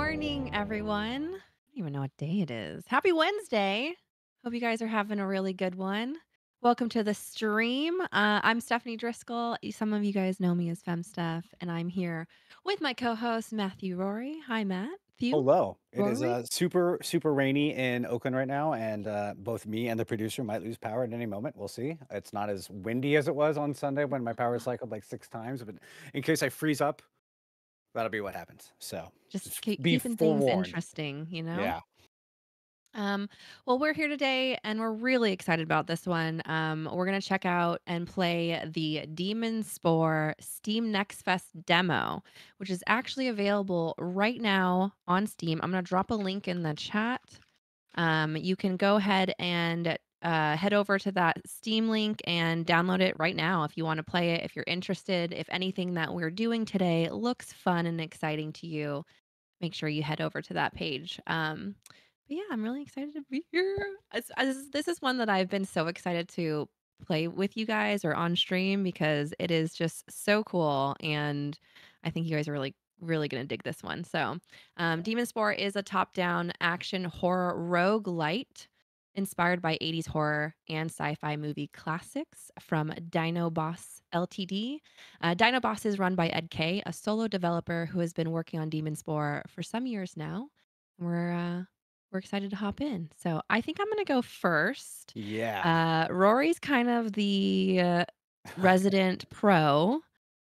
morning, everyone. I don't even know what day it is. Happy Wednesday. Hope you guys are having a really good one. Welcome to the stream. I'm Stephanie Driscoll. Some of you guys know me as FemSteph, and I'm here with my co-host Matthew Rory. Hi, Matthew. Hello. It is Rory. super rainy in Oakland right now, and both me and the producer might lose power at any moment. We'll see. It's not as windy as it was on Sunday when my power cycled like 6 times, but in case I freeze up, that'll be what happens. So Just just be keeping things forewarned. interesting, you know? Yeah. Um, well, we're here today and we're really excited about this one. We're going to check out and play the Demon Spore Steam Next Fest demo, which is actually available right now on Steam. I'm going to drop a link in the chat. You can go ahead and head over to that Steam link and download it right now if you want to play it, if you're interested. If anything that we're doing today looks fun and exciting to you, make sure you head over to that page. But yeah, I'm really excited to be here. This is one that I've been so excited to play with you guys or on stream because it is just so cool. And I think you guys are really going to dig this one. So, Demon Spore is a top down action horror roguelite inspired by 80s horror and sci-fi movie classics from Dino Boss Ltd. Dino Boss is run by Ed Kay, a solo developer who has been working on Demon Spore for some years now. We're excited to hop in. So I think I'm gonna go first. Yeah. Rory's kind of the resident pro,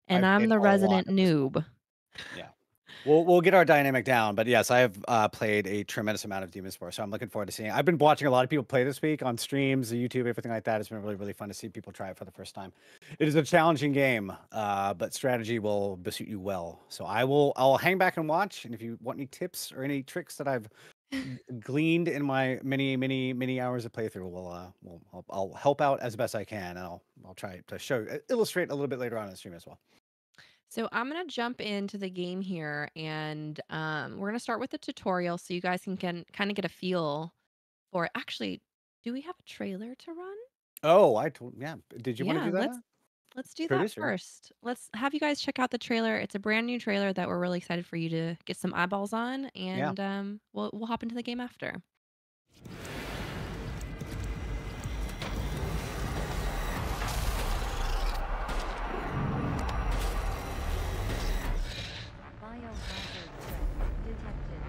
and I've I'm played the a lot resident of this one. noob. Yeah. We'll get our dynamic down, but yes, I have played a tremendous amount of Demon Spore, so I'm looking forward to seeing it. I've been watching a lot of people play this week on streams, YouTube, everything like that. It's been really fun to see people try it for the first time. It is a challenging game, but strategy will besuit you well. So I'll hang back and watch, and if you want any tips or any tricks that I've gleaned in my many hours of playthrough, I'll help out as best I can, and I'll try to illustrate a little bit later on in the stream as well. So I'm gonna jump into the game here, and we're gonna start with the tutorial so you guys can kind of get a feel for it. Actually, do we have a trailer to run? Oh, yeah. Did you want to Yeah, do that, let's do that producer? first. Let's have you guys check out the trailer. It's a brand new trailer that we're really excited for you to get some eyeballs on, Yeah. and we'll hop into the game after. Biohazard threat detected.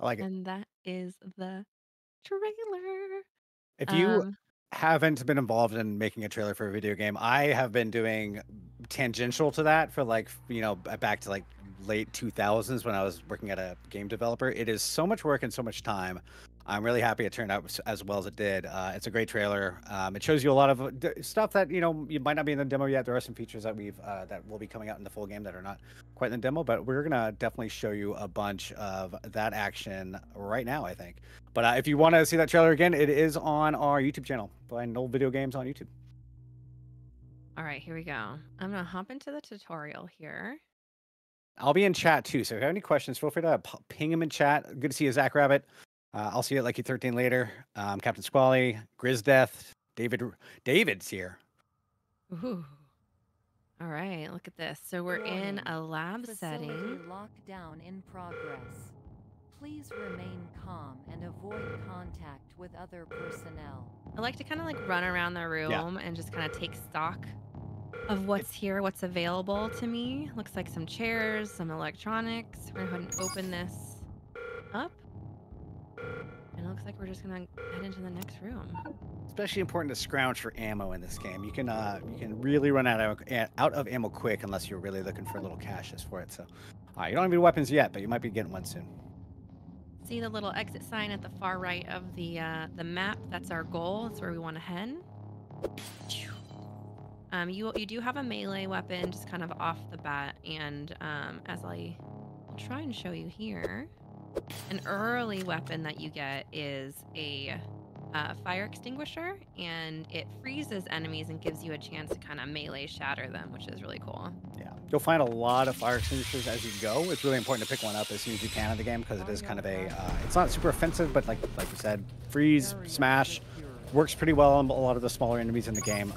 I like it. And that is the trailer. If you Um, haven't been involved in making a trailer for a video game, I have been doing tangential to that for back to like late 2000s when I was working at a game developer. It is so much work and so much time. I'm really happy it turned out as well as it did. It's a great trailer. It shows you a lot of stuff that you might not be in the demo yet. There are some features that that will be coming out in the full game that are not quite in the demo, but we're gonna definitely show you a bunch of that action right now, I think. But if you want to see that trailer again, it is on our YouTube channel. Find Null Video Games on YouTube. all right, here we go. I'm gonna hop into the tutorial here. I'll be in chat too, so if you have any questions, feel free to ping them in chat. Good to see you, Zach Rabbit. I'll see you at Lucky 13 later. Captain Squally, Grizdeath, David's here. Ooh. All right, look at this. So we're in Warning. a lab Facility setting. lockdown in progress. Please remain calm and avoid contact with other personnel. I like to kind of like run around the Yeah. room and just kind of take stock of what's here, what's available to me. Looks like some chairs, some electronics. We're gonna go ahead and open this up. And it looks like we're just gonna head into the next room. especially important to scrounge for ammo in this game. You can really run out of ammo quick unless you're really looking for little caches for it. So, you don't have any weapons yet, but you might be getting one soon. See the little exit sign at the far right of the map? That's our goal. That's where we want to head. You do have a melee weapon just kind of off the bat, and as I'll try and show you here, an early weapon that you get is a fire extinguisher, and it freezes enemies and gives you a chance to kind of melee shatter them, which is really cool. Yeah, you'll find a lot of fire extinguishers as you go. It's really important to pick one up as soon as you can in the game because it is kind of a, it's not super offensive, but like you said, freeze, smash, works pretty well on a lot of the smaller enemies in the game,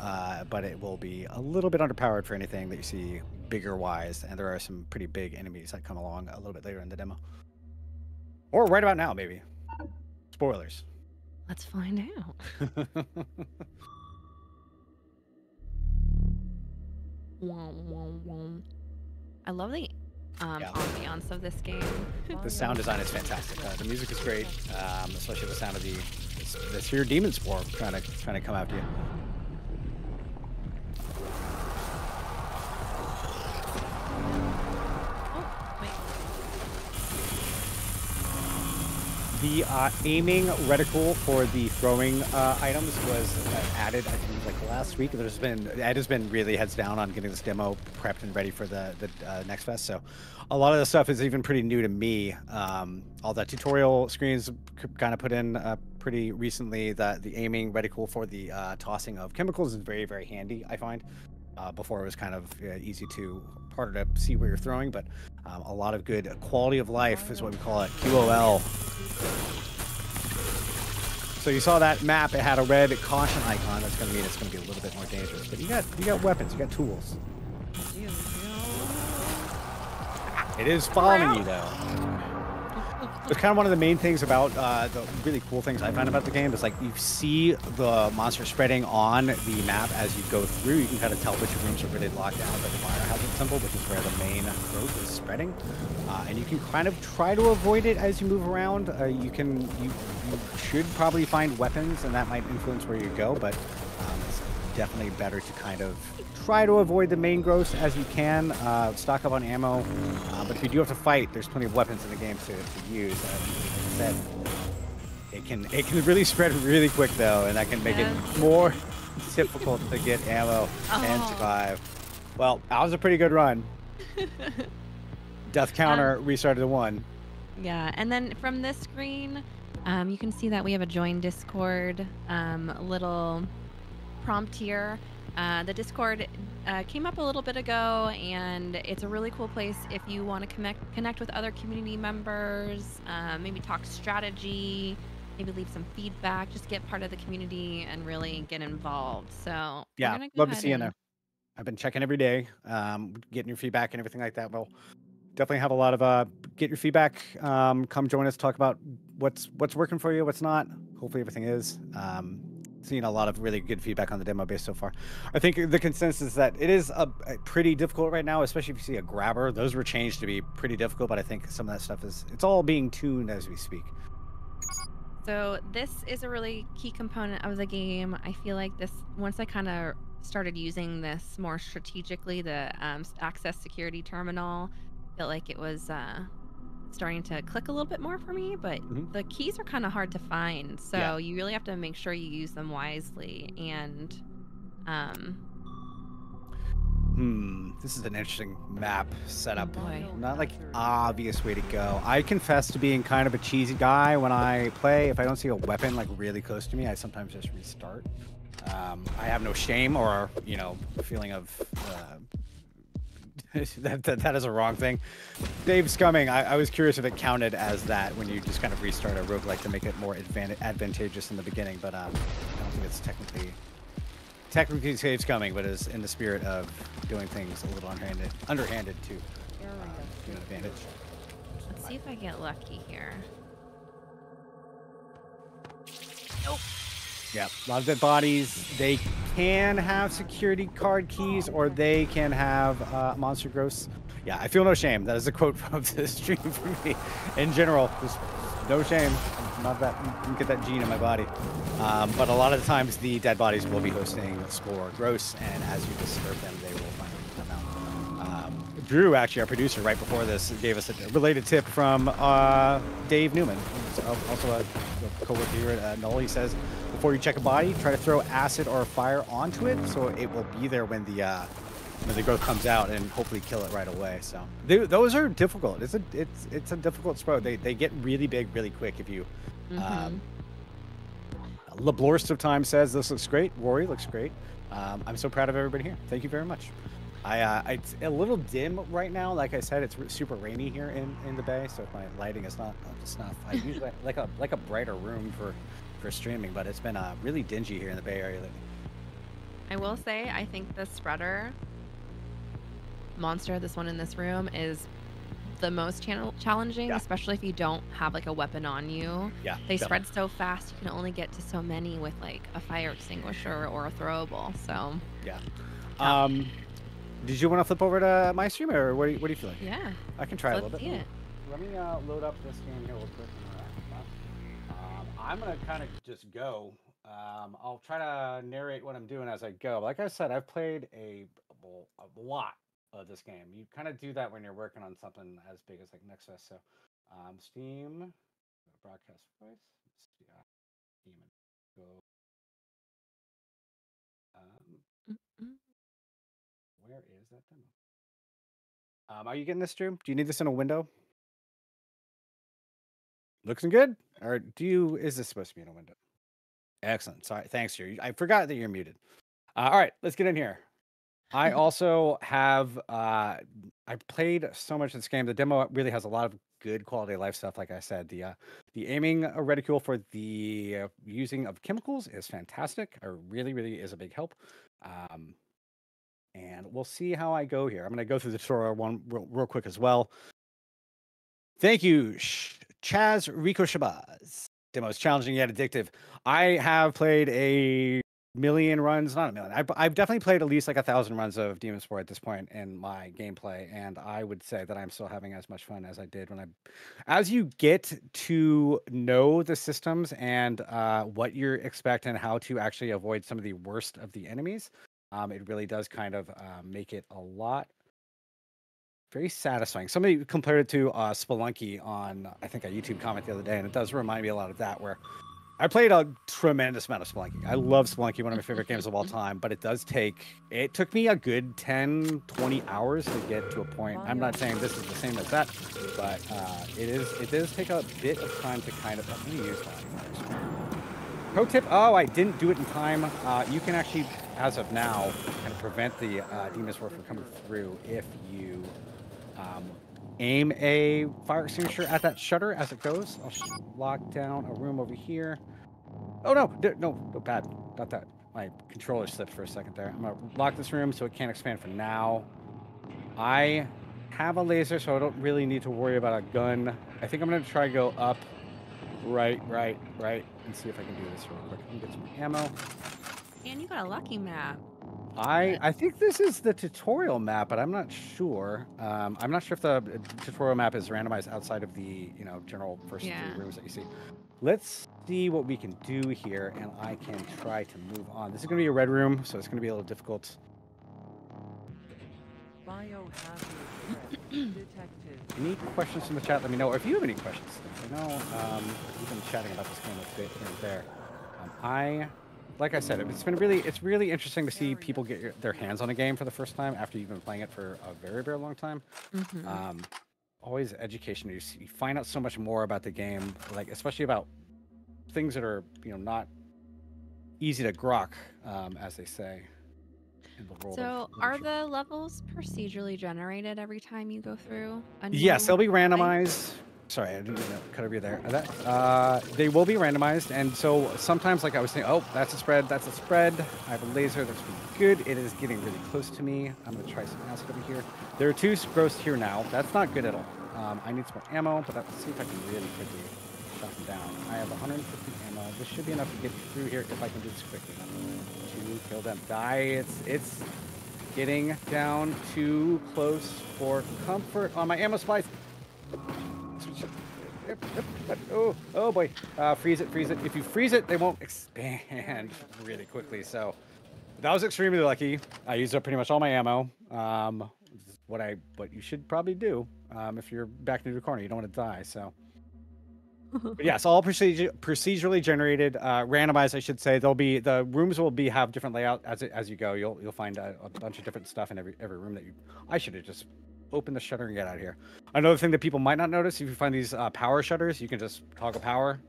but it will be a little bit underpowered for anything that you see bigger wise, and there are some pretty big enemies that come along a little bit later in the demo. Or right about now, maybe. Spoilers. Let's find out. I love the ambiance of this game. The sound design is fantastic. The music is great, especially the sound of this here Demon Spore trying to come after you. The aiming reticle for the throwing items was added, I think, like last week. Ed has been really heads down on getting this demo prepped and ready for the Next Fest. So a lot of the stuff is even pretty new to me. All the tutorial screens kind of put in pretty recently. The aiming reticle for the tossing of chemicals is very, very handy, I find. Before it was kind of harder to see where you're throwing, but a lot of good quality of life is what we call it, QOL. So you saw that map, it had a red caution icon. That's going to mean it's going to be a little bit more dangerous, but you got weapons, you got tools. It is following you though. It's kind of one of the main things about the really cool things I find about the game is like you see the monster spreading on the map as you go through. You can kind of tell which rooms are really locked down by the fire hazard symbol, which is where the main growth is spreading. And you can kind of try to avoid it as you move around. You should probably find weapons, and that might influence where you go, but it's definitely better to kind of try to avoid the main growth as you can. Stock up on ammo, but if you do have to fight, there's plenty of weapons in the game to use. Like I said, it can really spread really quick though, and that can make it more difficult to get ammo and survive. Well, that was a pretty good run. Death counter restarted to 1. Yeah, and then from this screen, you can see that we have a join Discord little prompt here. The Discord came up a little bit ago, and it's a really cool place if you want to connect with other community members, maybe talk strategy, maybe leave some feedback, just get part of the community and really get involved. So yeah, love to see you in there. I've been checking every day, getting your feedback and everything like that. We'll definitely have a lot of get your feedback. Come join us, talk about what's working for you, what's not. Hopefully everything is. Seen a lot of really good feedback on the demo base so far. I think the consensus is that it is a pretty difficult right now, especially if you see a grabber. Those were changed to be pretty difficult, but I think some of that stuff it's all being tuned as we speak. So this is a really key component of the game. I feel like once I kind of started using this more strategically, the access security terminal, I felt like it was starting to click a little bit more for me, but the keys are kind of hard to find, so you really have to make sure you use them wisely. And this is an interesting map setup. Boy. Not like obvious way to go. I confess to being kind of a cheesy guy when I play. If I don't see a weapon like really close to me, I sometimes just restart. I have no shame or feeling of that is a wrong thing. Dave Scumming, I was curious if it counted as that when you just kind of restart a roguelike to make it more advantageous in the beginning, but I don't think it's technically Dave Scumming, but is in the spirit of doing things a little underhanded to an advantage. Let's see if I get lucky here. Nope. Yeah, a lot of dead bodies. They can have security card keys, or they can have monster growths. Yeah, I feel no shame. That is a quote from the stream for me. In general, just no shame. Not that get that gene in my body. But a lot of the times the dead bodies will be hosting spore growths, and as you disturb them, they will finally come out. Drew, actually, our producer, right before this, gave us a related tip from Dave Newman, who's also a co-worker here at Null. He says, before you check a body, try to throw acid or fire onto it, so it will be there when the growth comes out, and hopefully kill it right away. So those are difficult. It's a difficult sport. They get really big really quick if you. Lablorst of Time says this looks great. Rory looks great. I'm so proud of everybody here. Thank you very much. It's a little dim right now. Like I said, it's super rainy here in the Bay, so if my lighting is not up to snuff, I usually like a brighter room for streaming, but it's been really dingy here in the Bay Area lately. I will say, I think the spreader monster, this one in this room, is the most challenging, especially if you don't have like a weapon on you. Yeah, they spread so fast, you can only get to so many with like a fire extinguisher or a throwable. So yeah. Did you want to flip over to my stream, or what do you feel like? Yeah, I can try a little bit. It. Let me load up this game here real quick. I'm gonna kind of just go. I'll try to narrate what I'm doing as I go. Like I said, I've played a lot of this game. You kind of do that when you're working on something as big as like Next Fest. So, Steam, broadcast voice. Demon, go. Where is that demo? Are you getting this, Drew? Do you need this in a window? Looking good? Or is this supposed to be in a window? Excellent. Sorry. Thanks, Drew. I forgot that you're muted. All right, let's get in here. I also have I played so much of this game. The demo really has a lot of good quality of life stuff. Like I said, the aiming reticule for the using of chemicals is fantastic. It really is a big help. And we'll see how I go here. I'm going to go through the tutorial one real quick as well. Thank you, Chaz Rico Shabazz. Demo is challenging yet addictive. I have played a million runs, not a million. I've definitely played at least like 1,000 runs of Demon Spore at this point in my gameplay, and I would say that I'm still having as much fun as I did as you get to know the systems and what you're expecting and how to actually avoid some of the worst of the enemies. It really does kind of make it a lot very satisfying. Somebody compared it to Spelunky on, I think, a YouTube comment the other day, and it does remind me a lot of that, where I played a tremendous amount of Spelunky. I love Spelunky, one of my favorite games of all time, but it took me a good 10, 20 hours to get to a point. I'm not saying this is the same as that, but it does take a bit of time to kind of, let me use that. Pro tip, I didn't do it in time. You can actually, as of now, kind of prevent the Demon Spore from coming through if you aim a fire extinguisher at that shutter as it goes. I'll lock down a room over here. Oh, no, bad. Not that. My controller slipped for a second there. I'm going to lock this room so it can't expand for now. I have a laser, so I don't really need to worry about a gun. I think I'm going to try to go up, right, and see if I can do this real quick. Let me get some ammo. And you got a lucky map. I think this is the tutorial map, but I'm not sure. I'm not sure if the tutorial map is randomized outside of the general first 3 rooms that you see. Let's see what we can do here, and I can try to move on. This is going to be a red room, so it's going to be a little difficult. Any questions from the chat? Let me know. Or if you have any questions, I know we've been chatting about this game a bit here and there. Like I said, it's really interesting to see people get their hands on a game for the first time after you've been playing it for a very, very long time. Always education. You find out so much more about the game, like especially about things that are not easy to grok, as they say. In the world so, are the levels procedurally generated every time you go through? Yes, they'll be randomized. Sorry, I didn't mean to cut over you there. They will be randomized, and so sometimes, like I was saying, that's a spread. I have a laser. That's pretty good. It is getting really close to me. I'm going to try some acid over here. There are 2 growths here now. That's not good at all. I need some more ammo, but let's see if I can really quickly shot them down. I have 150 ammo. This should be enough to get through here if I can do this quickly enough to kill them. Die. It's getting down too close for comfort on my ammo supplies. Yep. Oh boy. Freeze it, freeze it. If you freeze it, they won't expand really quickly. So that was extremely lucky. I used up pretty much all my ammo. This is what you should probably do if you're back into the corner. You don't want to die. So. But yes, all procedurally generated, randomized, I should say. The rooms will have different layout as you go. You'll find a bunch of different stuff in every room that you. I should have just opened the shutter and get out of here. Another thing that people might not notice, if you find these power shutters, you can just toggle power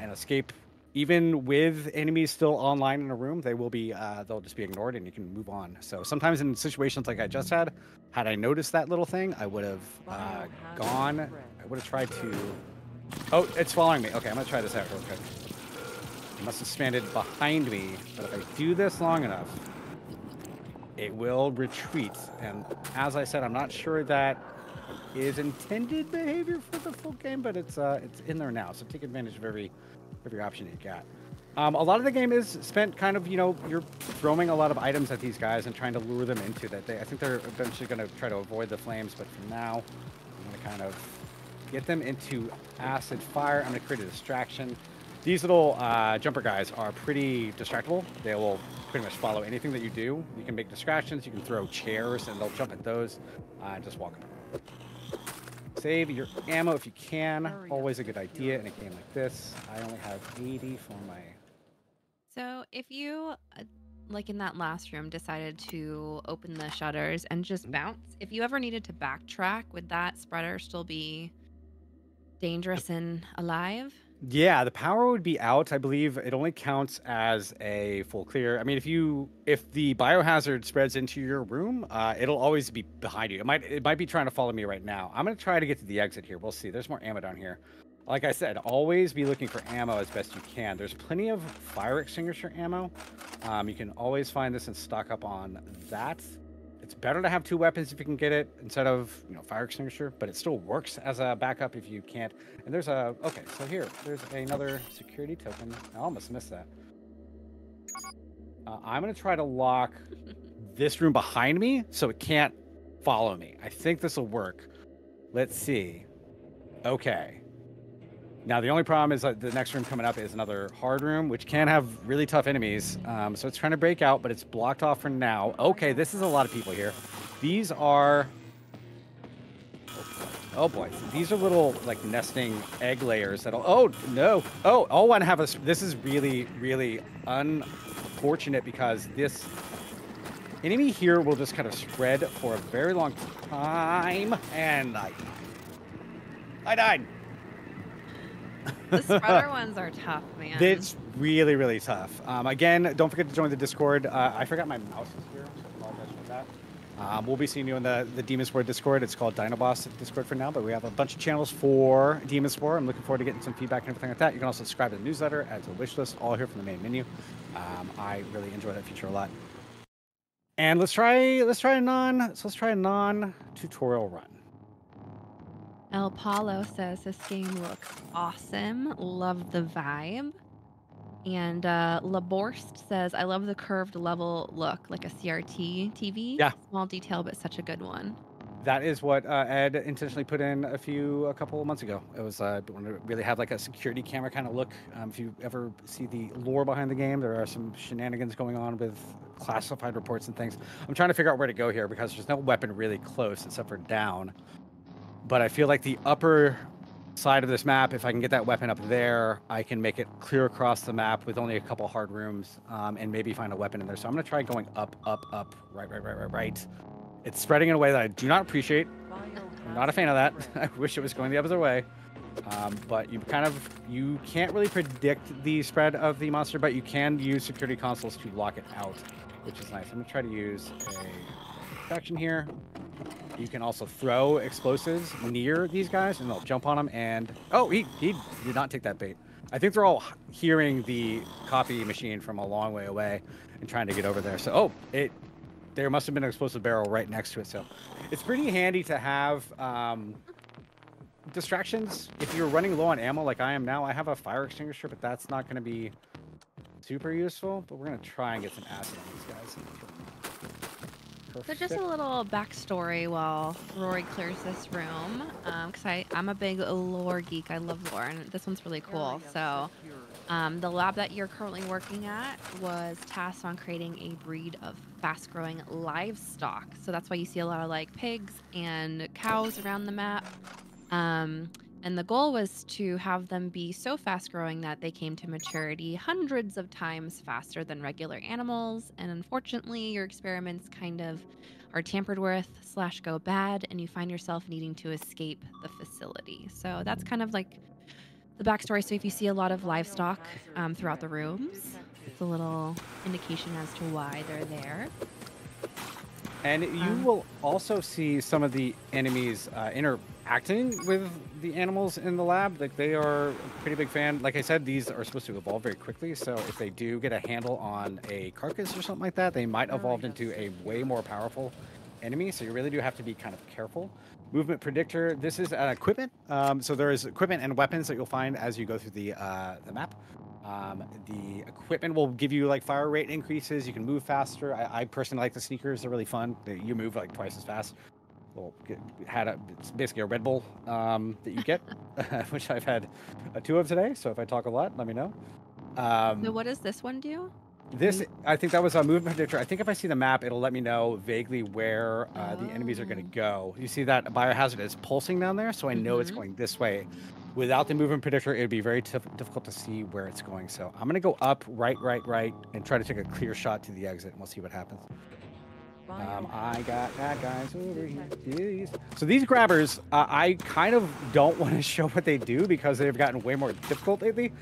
and escape. Even with enemies still online in a room, they'll just be ignored and you can move on. So sometimes in situations like I just had I noticed that little thing, I would have gone. I would have tried to. Oh, it's following me. Okay, I'm gonna try this out real quick. It must have expanded behind me, but if I do this long enough, it will retreat. And as I said, I'm not sure that is intended behavior for the full game, but it's in there now. So take advantage of every option you got. A lot of the game is spent kind of, you're throwing a lot of items at these guys and trying to lure them into that. I think they're eventually going to try to avoid the flames, but for now, I'm going to kind of get them into acid fire. I'm going to create a distraction. These little jumper guys are pretty distractible. They will pretty much follow anything that you do. You can make distractions. You can throw chairs, and they'll jump at those. Just walk up. Save your ammo if you can. Always a good idea in a game like this. I only have 80 for my... So if you, like in that last room, decided to open the shutters and just bounce, if you ever needed to backtrack, would that spreader still be dangerous and alive? Yeah, the power would be out. I believe it only counts as a full clear. I mean, if the biohazard spreads into your room, it'll always be behind you. It might be trying to follow me right now. I'm gonna try to get to the exit here. We'll see. There's more ammo down here. Like I said, always be looking for ammo as best you can. There's plenty of fire extinguisher ammo. You can always find this and stock up on that. It's better to have two weapons if you can get it instead of, fire extinguisher, but it still works as a backup if you can't. And there's okay, so there's another security token. I almost missed that. I'm going to try to lock this room behind me so it can't follow me. I think this will work. Let's see. Okay. Now, the only problem is that the next room coming up is another hard room, which can have really tough enemies. So it's trying to break out, but it's blocked off for now. Okay, this is a lot of people here. These are... Oh, boy. These are little, nesting egg layers that'll... Oh, no. Oh, all one have a... This is really, really unfortunate because this enemy here will just kind of spread for a very long time. And I died. The spreader ones are tough, man. It's really, really tough. Again, don't forget to join the Discord. I forgot my mouse is here, so I apologize for that. We'll be seeing you in the Demon Spore Discord. It's called Dinoboss Discord for now, but we have a bunch of channels for Demon Spore. I'm looking forward to getting some feedback and everything like that. You can also subscribe to the newsletter, add to the wish list, all here from the main menu. I really enjoy that feature a lot. And let's try a non-tutorial run. El Paulo says this game looks awesome. Love the vibe. And Laborst says, I love the curved level look, like a CRT TV. Yeah. Small detail, but such a good one. That is what Ed intentionally put in a couple of months ago. It was want to really have like a security camera kind of look. If you ever see the lore behind the game, there are some shenanigans going on with classified reports and things. I'm trying to figure out where to go here because there's no weapon really close except for down. But I feel like the upper side of this map, if I can get that weapon up there, I can make it clear across the map with only a couple hard rooms and maybe find a weapon in there. So I'm going to try going up, right. It's spreading in a way that I do not appreciate. I'm not a fan of that. I wish it was going the other way. But you can't really predict the spread of the monster, but you can use security consoles to lock it out, which is nice. I'm going to try to use a distraction here. You can also throw explosives near these guys, and they'll jump on them. And oh, he did not take that bait. I think they're all hearing the copy machine from a long way away and trying to get over there. So there must have been an explosive barrel right next to it. So it's pretty handy to have distractions. If you're running low on ammo like I am now, I have a fire extinguisher, but that's not going to be super useful. But we're going to try and get some acid on these guys. So just a little backstory while Rory clears this room, because I'm a big lore geek. I love lore, and this one's really cool. So the lab that you're currently working at was tasked on creating a breed of fast-growing livestock. So that's why you see a lot of like pigs and cows around the map. Um, and the goal was to have them be so fast growing that they came to maturity hundreds of times faster than regular animals. And unfortunately, your experiments kind of are tampered with slash go bad, and you find yourself needing to escape the facility. So that's kind of like the backstory. So if you see a lot of livestock throughout the rooms, it's a little indication as to why they're there. And you will also see some of the enemies interacting with the animals in the lab. Like, they are a pretty big fan. Like I said, these are supposed to evolve very quickly. So if they do get a handle on a carcass or something like that, they might evolve into a way more powerful enemy. So you really do have to be kind of careful. Movement predictor. This is equipment. So there is equipment and weapons that you'll find as you go through the map. The equipment will give you like fire rate increases. You can move faster. I personally like the sneakers. They're really fun. You move like twice as fast. Well, it's basically a Red Bull that you get, which I've had 2 of today. So if I talk a lot, let me know. So what does this one do? This, I think that was a movement predictor. I think if I see the map, it'll let me know vaguely where the enemies are going to go. You see that biohazard is pulsing down there, so I know it's going this way. Without the movement predictor, it would be very difficult to see where it's going. So I'm going to go up, right, and try to take a clear shot to the exit, and we'll see what happens. I got that guys over here. Jeez. So these grabbers, I kind of don't want to show what they do because they've gotten way more difficult lately.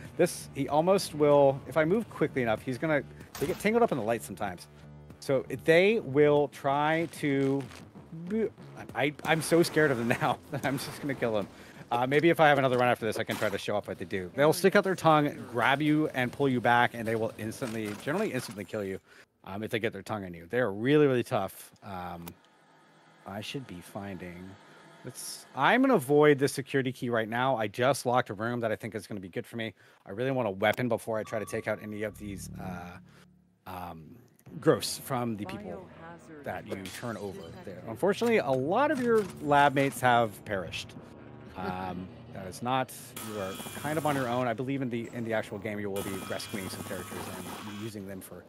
He almost will, if I move quickly enough, they get tangled up in the light sometimes. So they will try to, I'm so scared of them now that I'm just going to kill them. Maybe if I have another run after this, I can try to show off what they do. They'll stick out their tongue, grab you, and pull you back, and they will generally instantly kill you if they get their tongue on you. They're really, really tough. I should be finding... I'm going to avoid the security key right now. I just locked a room that I think is going to be good for me. I really want a weapon before I try to take out any of these growths from the people that you turn over there. Unfortunately, a lot of your lab mates have perished. That is not, you are kind of on your own. I believe in the actual game you will be rescuing some characters and using them for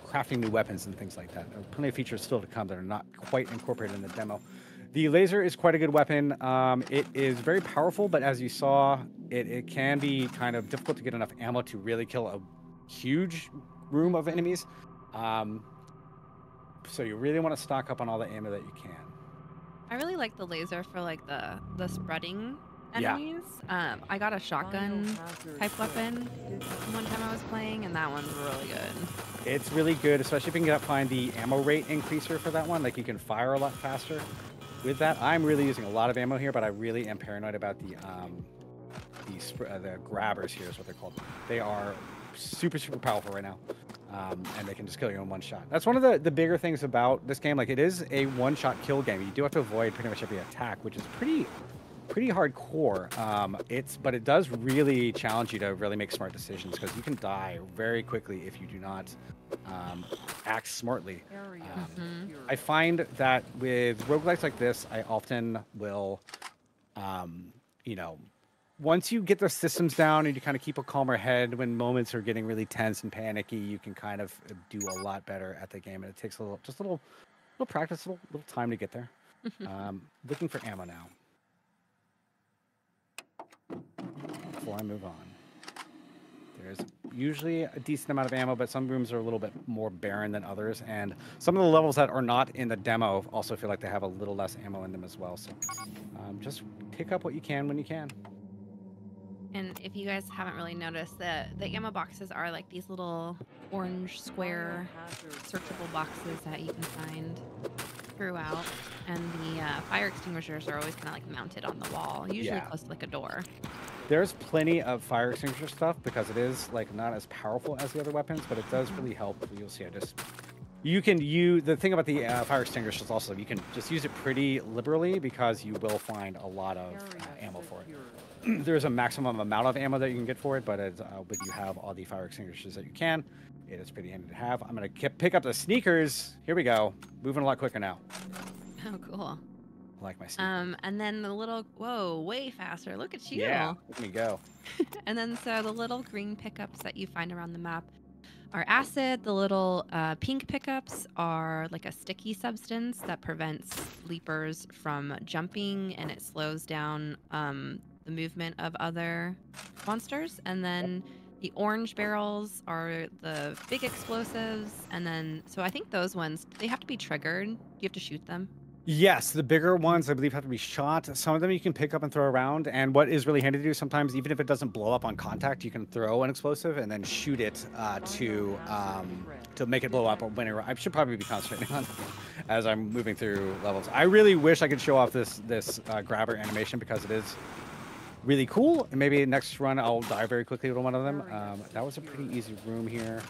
crafting new weapons and things like that. There are plenty of features still to come that are not quite incorporated in the demo. The laser is quite a good weapon. It is very powerful, but as you saw, it can be kind of difficult to get enough ammo to really kill a huge room of enemies. So you really want to stock up on all the ammo that you can. I really like the laser for like the spreading enemies. I got a shotgun type weapon one time I was playing, and that one's really good. It's really good, especially if you can find the ammo rate increaser for that one. Like, you can fire a lot faster with that. I'm really using a lot of ammo here, but I really am paranoid about the grabbers here is what they're called. They are super, super powerful right now. And they can just kill you in one shot. That's one of the bigger things about this game. Like, it is a one-shot kill game. You do have to avoid pretty much every attack, which is pretty hardcore. But it does really challenge you to really make smart decisions, because you can die very quickly if you do not act smartly. I find that with roguelikes like this, I often will, once you get the systems down and you kind of keep a calmer head when moments are getting really tense and panicky, you can kind of do a lot better at the game. And it takes a little practice, a little time to get there. Looking for ammo now before I move on. There's usually a decent amount of ammo, but some rooms are a little bit more barren than others. And some of the levels that are not in the demo also feel like they have a little less ammo in them as well. So just pick up what you can when you can. And if you guys haven't really noticed, the ammo boxes are like these little orange square searchable boxes that you can find throughout. And the fire extinguishers are always kind of like mounted on the wall, usually close to like a door. There's plenty of fire extinguisher stuff because it is like not as powerful as the other weapons, but it does really help. You'll see. The thing about the fire extinguishers also, you can just use it pretty liberally because you will find a lot of ammo for it. there's a maximum amount of ammo that you can get for it, but when you have all the fire extinguishers that you can, it is pretty handy to have. I'm gonna pick up the sneakers. Here we go. Moving a lot quicker now. Oh, cool. I like my sneakers. And then the little, whoa, way faster. Look at you. Yeah, look at me go. And then so the little green pickups that you find around the map are acid. The little pink pickups are like a sticky substance that prevents leapers from jumping, and it slows down the movement of other monsters. And then the orange barrels are the big explosives. And then, so I think those ones, they have to be triggered. You have to shoot them. Yes, the bigger ones I believe have to be shot. Some of them you can pick up and throw around, and what is really handy to do sometimes, even if it doesn't blow up on contact, you can throw an explosive and then shoot it to make it blow up. Or whenever I should probably be concentrating on as I'm moving through levels. I really wish I could show off this grabber animation because it is really cool. And maybe next run I'll die very quickly to one of them. That was a pretty easy room here.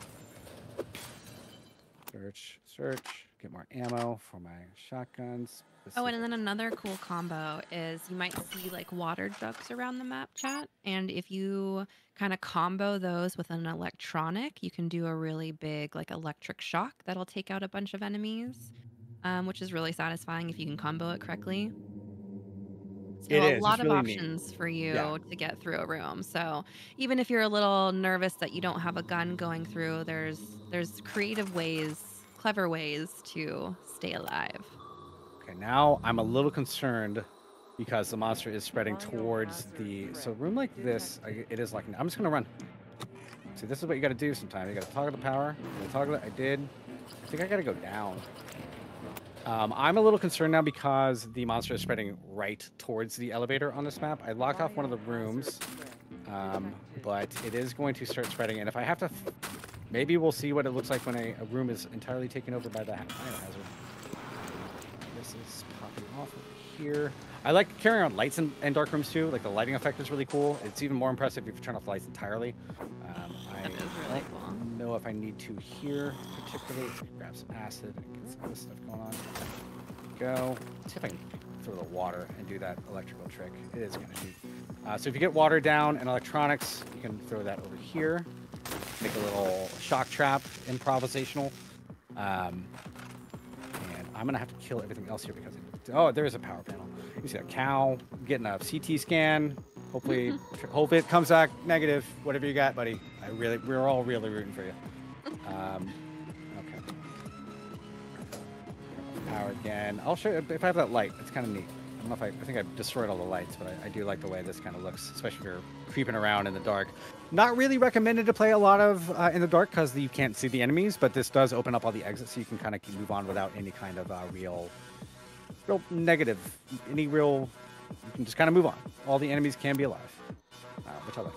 Search. Get more ammo for my shotguns. Oh, and then another cool combo is you might see like water jugs around the map, chat. And if you kind of combo those with an electronic, you can do a really big like electric shock that'll take out a bunch of enemies, which is really satisfying if you can combo it correctly. So It a is. lot It's of really options neat. for you Yeah. to get through a room. So even if you're a little nervous that you don't have a gun going through, there's creative ways, clever ways to stay alive. Okay, now I'm a little concerned because the monster is spreading towards the. So room like this, it is like. I'm just gonna run. See, this is what you got to do sometimes. You got to toggle the power. Toggle it. I did. I think I got to go down. I'm a little concerned now because the monster is spreading right towards the elevator on this map. I locked off one of the rooms, but it is going to start spreading. And if I have to, maybe we'll see what it looks like when a room is entirely taken over by the fire hazard. This is popping off over here. I like carrying on lights in dark rooms too. Like the lighting effect is really cool. It's even more impressive if you turn off the lights entirely. That is really cool. I don't know if I need to here particularly. Let's grab some acid and get some of this stuff going on. Go. Let's see if I can throw the water and do that electrical trick. It is kind of neat. So if you get water down and electronics, you can throw that over here. Make a little shock trap, improvisational. And I'm gonna have to kill everything else here because there is a power panel. You see a cow getting a CT scan. Hopefully, hope it comes back negative. Whatever you got, buddy. We're all really rooting for you. Okay. Power again. I'll show you if I have that light. It's kind of neat. I don't know if I think I've destroyed all the lights, but I do like the way this kind of looks, especially if you're creeping around in the dark. Not really recommended to play a lot of in the dark because you can't see the enemies, but this does open up all the exits so you can kind of move on without any kind of real negative, you can just kind of move on. All the enemies can be alive, which I like.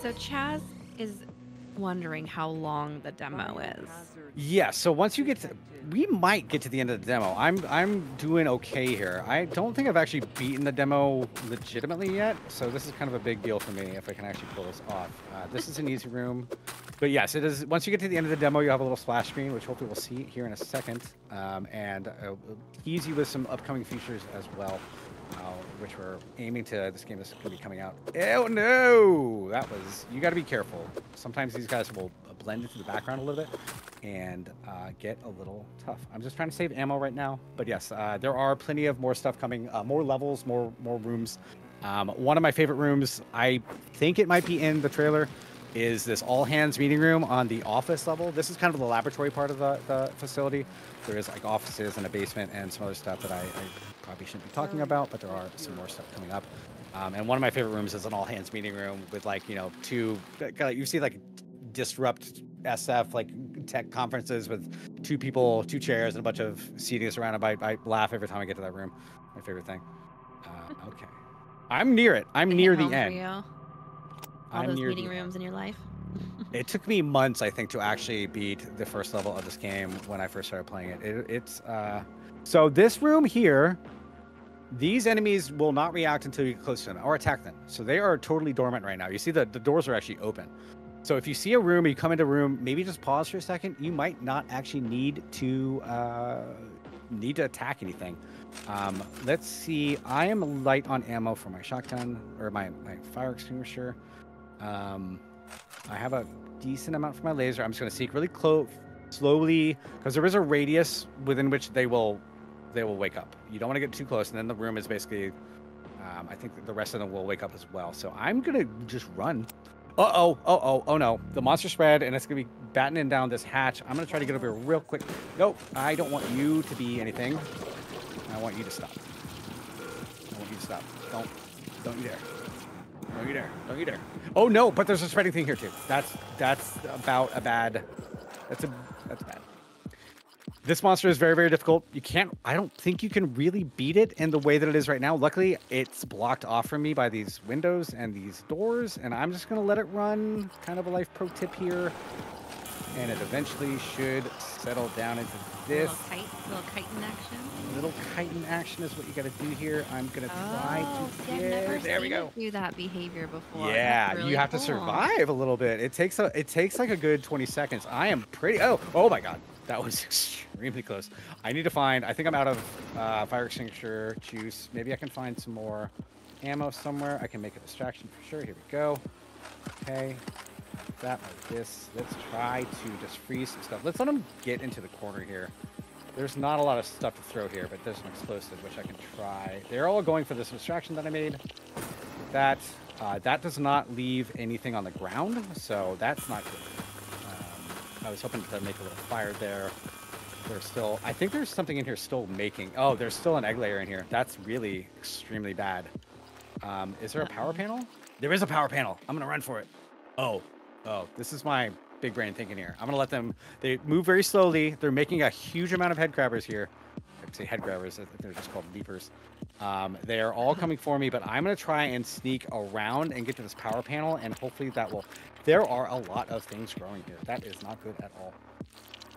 So Chaz is wondering how long the demo is. Yeah, so once you we might get to the end of the demo. I'm doing okay here. I don't think I've actually beaten the demo legitimately yet, so this is kind of a big deal for me if I can actually pull this off. This is an easy room, but yes, it is. Once you get to the end of the demo, you have a little splash screen, which hopefully we'll see here in a second, and tease you with some upcoming features as well, which we're aiming to. This game is going to be coming out. Oh no, you got to be careful. Sometimes these guys will blend into the background a little bit and get a little tough. I'm just trying to save ammo right now, but yes, there are plenty of more stuff coming, more levels, more rooms. One of my favorite rooms, I think it might be in the trailer, is this all hands meeting room on the office level. This is kind of the laboratory part of the facility. There is like offices and a basement and some other stuff that I probably shouldn't be talking about, but there are some more stuff coming up. And one of my favorite rooms is an all hands meeting room with like, two, you see like disrupt SF like tech conferences with 2 people, 2 chairs, and a bunch of seating us around. I laugh every time I get to that room. My favorite thing. Okay, I'm near it. I'm near the end. All those meeting rooms in your life. It took me months, I think, to actually beat the first level of this game when I first started playing it. So this room here, these enemies will not react until you get close to them or attack them. So they are totally dormant right now. You see the doors are actually open. So if you see a room, you come into a room, maybe just pause for a second. You might not actually need to need to attack anything. Let's see. I am light on ammo for my shotgun or my fire extinguisher. Um, I have a decent amount for my laser. I'm just going to seek really close, slowly, because there is a radius within which they will wake up. You don't want to get too close, and then the room is basically. I think that the rest of them will wake up as well. So I'm gonna just run. Oh no! The monster spread, and it's gonna be battening down this hatch. I'm gonna try to get over here real quick. Nope, I don't want you to be anything. I want you to stop. I want you to stop. Don't you dare. Don't you dare. Don't you dare. Oh no! But there's a spreading thing here too. That's about a bad. That's bad. This monster is very, very difficult. I don't think you can really beat it in the way that it is right now. Luckily, it's blocked off from me by these windows and these doors, and I'm just going to let it run. Kind of a life pro tip here. And it eventually should settle down into this. Little kite in action. Little chitin action is what you got to do here. I'm going to try to see, I've get... never There we seen go. it do that behavior before. Yeah, That's really you have to cool. survive a little bit. It takes like a good 20 seconds. I am pretty... Oh my God. That was extremely close. I need to find... I think I'm out of fire extinguisher juice. Maybe I can find some more ammo somewhere. I can make a distraction for sure. Here we go. Okay. That like this. Let's try to just freeze some stuff. Let's let them get into the corner here. There's not a lot of stuff to throw here, but there's an explosive, which I can try. They're all going for this distraction that I made. That does not leave anything on the ground, so that's not good. I was hoping to make a little fire there. There's still... I think there's something in here still making... Oh, there's still an egg layer in here. That's really extremely bad. Is there a power panel? There is a power panel. I'm going to run for it. Oh, this is my big brain thinking here. I'm going to let them... They move very slowly. They're making a huge amount of head grabbers here. I'd say head grabbers. I think they're just called leapers. They are all coming for me, but I'm going to try and sneak around and get to this power panel, and hopefully that will... There are a lot of things growing here. That is not good at all.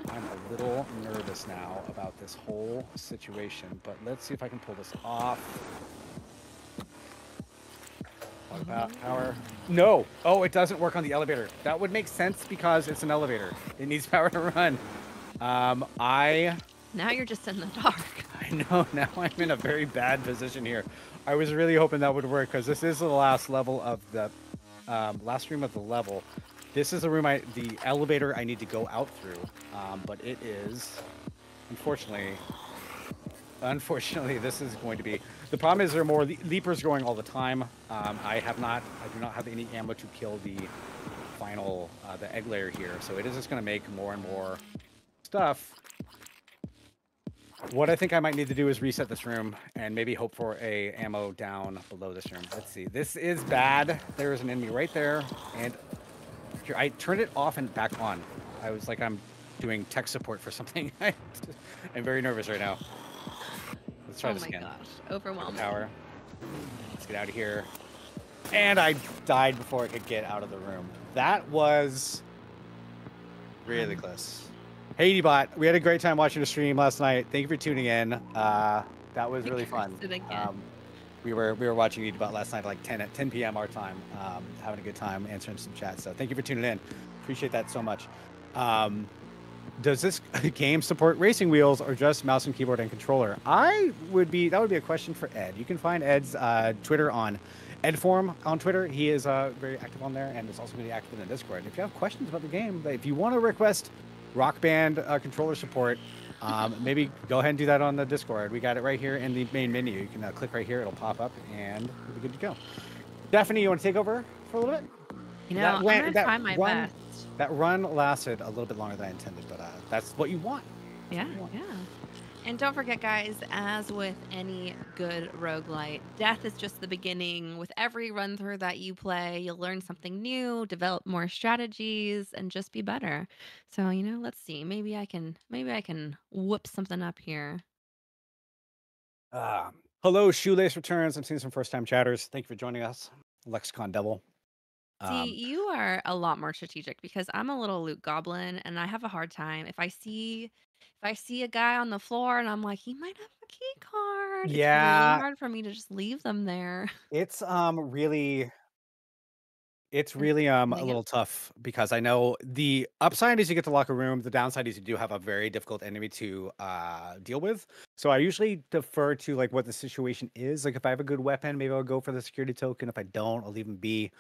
I'm a little nervous now about this whole situation, but let's see if I can pull this off. Power. No. Oh, it doesn't work on the elevator. That would make sense because it's an elevator. It needs power to run. Now you're just in the dark. I know. Now I'm in a very bad position here. I was really hoping that would work because this is the last level of the last room of the level. This is the room the elevator I need to go out through. But it is, unfortunately, this is going to be... The problem is there are more leapers going all the time. I do not have any ammo to kill the final, the egg layer here. So it is just going to make more and more stuff. What I think I might need to do is reset this room and maybe hope for a ammo down below this room. Let's see. This is bad. There is an enemy right there. And here, I turned it off and back on. I was like, I'm doing tech support for something. I'm very nervous right now. Let's try this again. Oh my gosh. Overwhelming. Power. Let's get out of here. And I died before I could get out of the room. That was really close. Hey, Edibot, we had a great time watching the stream last night. Thank you for tuning in. That was really fun. We were watching Edibot last night at 10 p.m. our time, having a good time answering some chat. So thank you for tuning in. Appreciate that so much. Does this game support racing wheels or just mouse and keyboard and controller? That would be a question for Ed. You can find Ed's Twitter on Edform on Twitter. He is very active on there and is also really active in the Discord. If you have questions about the game, if you want to request Rock Band controller support, maybe go ahead and do that on the Discord. We got it right here in the main menu. You can click right here. It'll pop up and you'll be good to go. Stephanie, you want to take over for a little bit? You know, I'm going to try my best. That run lasted a little bit longer than I intended, but that's what you want. Yeah. And don't forget, guys, as with any good roguelite, death is just the beginning. With every run through that you play, you'll learn something new, develop more strategies, and just be better. So, let's see. Maybe I can whoop something up here. Hello, Shoelace Returns. I'm seeing some first-time chatters. Thank you for joining us. Lexicon Devil. See, you are a lot more strategic because I'm a little loot goblin and I have a hard time. If I see a guy on the floor and I'm like, he might have a key card. It's really hard for me to just leave them there. It's really It's And really a dang it. little tough because I know the upside is you get the locker room. The downside is you do have a very difficult enemy to deal with. So I usually defer to like what the situation is. Like if I have a good weapon, maybe I'll go for the security token. If I don't, I'll leave him be.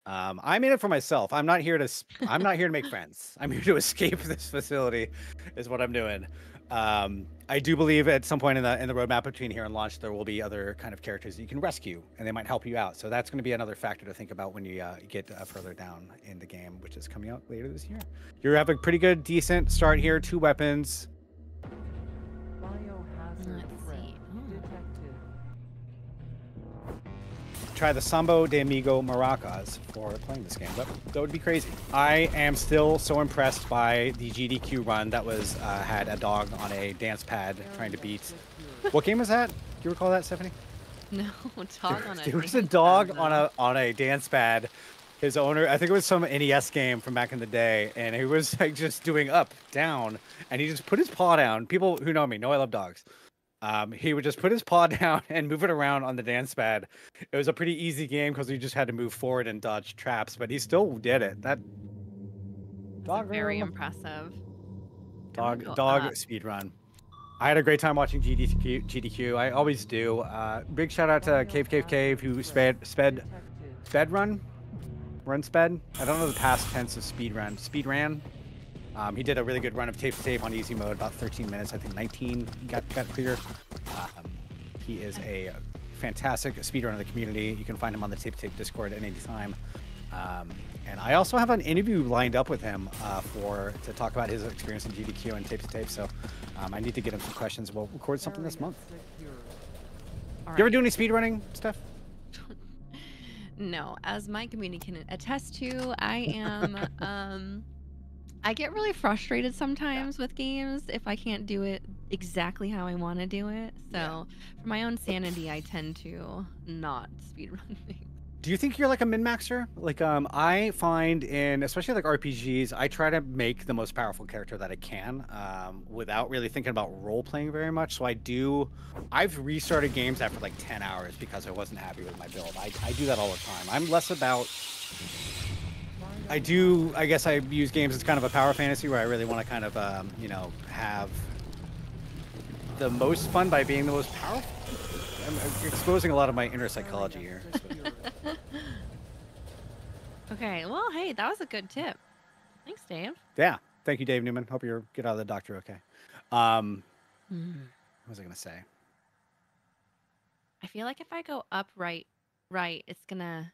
I'm in it for myself. I'm not here to. I'm not here to make friends. I'm here to escape this facility, is what I'm doing. I do believe at some point in the roadmap between here and launch, there will be other kind of characters that you can rescue, and they might help you out. So that's going to be another factor to think about when you get further down in the game, which is coming out later this year. You have a pretty good, decent start here. 2 weapons. Biohazard Let's threat see. detected. Try the Sambo de Amigo Maracas for playing this game. That would be crazy. I am still so impressed by the GDQ run that was had a dog on a dance pad trying to beat. What game was that? Do you recall that, Stephanie? No, dog on a There was a dance dog pad, on though. a dance pad. His owner, I think it was some NES game from back in the day, and he was like just doing up, down, and he just put his paw down. People who know me know I love dogs. He would just put his paw down and move it around on the dance pad. It was a pretty easy game because he just had to move forward and dodge traps, but he still did it. That That's dog, very impressive. dog speed run. I had a great time watching GDQ. I always do. Big shout out to Cave who sped run sped. I don't know the past tense of speed ran. He did a really good run of tape to tape on easy mode, about 13 minutes, I think 19 got clear. He is a fantastic speedrunner of the community. You can find him on the tape to tape Discord at any time. And I also have an interview lined up with him to talk about his experience in GDQ and tape to tape. So I need to get him some questions. We'll record something this month. All You ever right. do any speedrunning stuff? No, as my community can attest to, I am I get really frustrated sometimes with games if I can't do it exactly how I want to do it. So, for my own sanity, I tend to not speedrun things. Do you think you're like a min-maxer? Like, I find in, especially like RPGs, I try to make the most powerful character that I can, without really thinking about role-playing very much. So I've restarted games after like 10 hours because I wasn't happy with my build. I do that all the time. I'm less about, I guess I use games as kind of a power fantasy where I really want to kind of, have the most fun by being the most powerful. I'm exposing a lot of my inner psychology here. Okay, well, hey, that was a good tip. Thanks, Dave. Yeah. Thank you, Dave Newman. Hope you get out of the doctor okay. What was I going to say? I feel like if I go up right, it's gonna.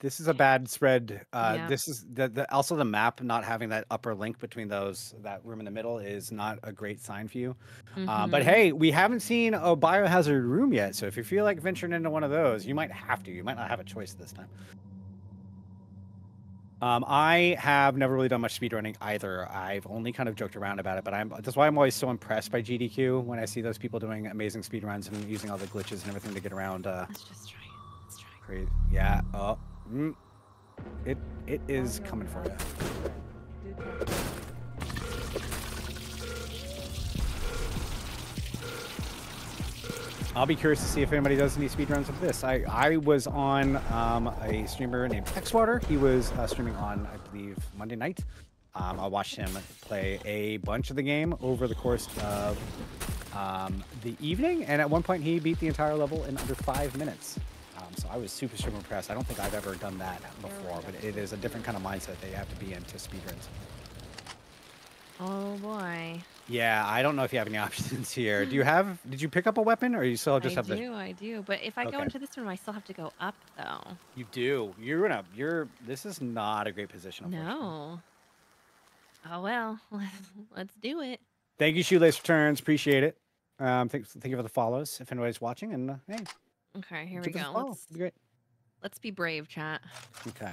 This is a bad spread. Yeah. This is also the map not having that upper link between that room in the middle is not a great sign for you. But hey, we haven't seen a biohazard room yet, so if you feel like venturing into one of those, you might have to. You might not have a choice this time. I have never really done much speedrunning either. I've only kind of joked around about it, but that's why I'm always so impressed by GDQ when I see those people doing amazing speedruns and using all the glitches and everything to get around. Let's just try it. Let's try it. Crazy. Yeah. Oh. It is coming for you. I'll be curious to see if anybody does any speedruns of this. I was on a streamer named Xwater. He was streaming on, I believe, Monday night. I watched him play a bunch of the game over the course of the evening, and at one point he beat the entire level in under 5 minutes. So I was super impressed. I don't think I've ever done that before, but it is a different kind of mindset that you have to be in to speedruns. Oh boy. Yeah, I don't know if you have any options here. Did you pick up a weapon, or you still just have the... I do. But if I go Okay. into this room, I still have to go up, though. You do. This is not a great position, unfortunately. No. Oh, well. Let's do it. Thank you, Shoelace Returns. Appreciate it. Thank you for the follows, if anybody's watching. And hey, Okay, here we give us a go. follow. It'd be great. Let's be brave, chat. Okay.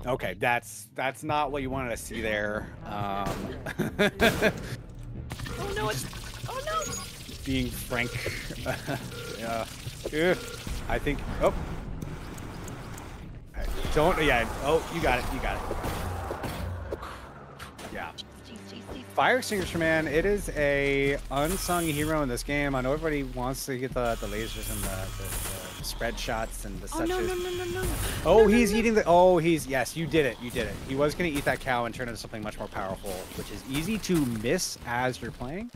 Oh, Okay, that's not what you wanted to see there. Oh no! Oh no! Being frank. Yeah. I think. Oh. Don't. Yeah. Oh, you got it. You got it. Yeah. Jeez. Fire Extinguisher Man, it is a unsung hero in this game. I know everybody wants to get the lasers and the spread shots and the Oh no suches. no no no no! Oh, No, no, he's no. eating the. Oh, he's yes, you did it. You did it. He was gonna eat that cow and turn into something much more powerful, which is easy to miss as you're playing.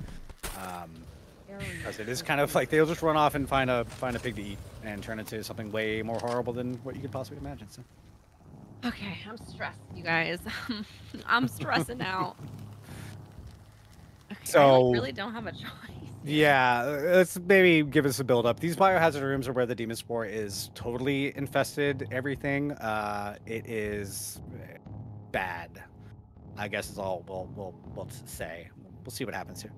Because it is kind of like they'll just run off and find a pig to eat and turn into something way more horrible than what you could possibly imagine. So. Okay, I'm stressed, you guys. I'm stressing out. Okay, I like So really don't have a choice. yeah, let's maybe give us a build up. These biohazard rooms are where the demon spore is totally infested everything. It is bad. I guess is all we'll say. We'll see what happens here.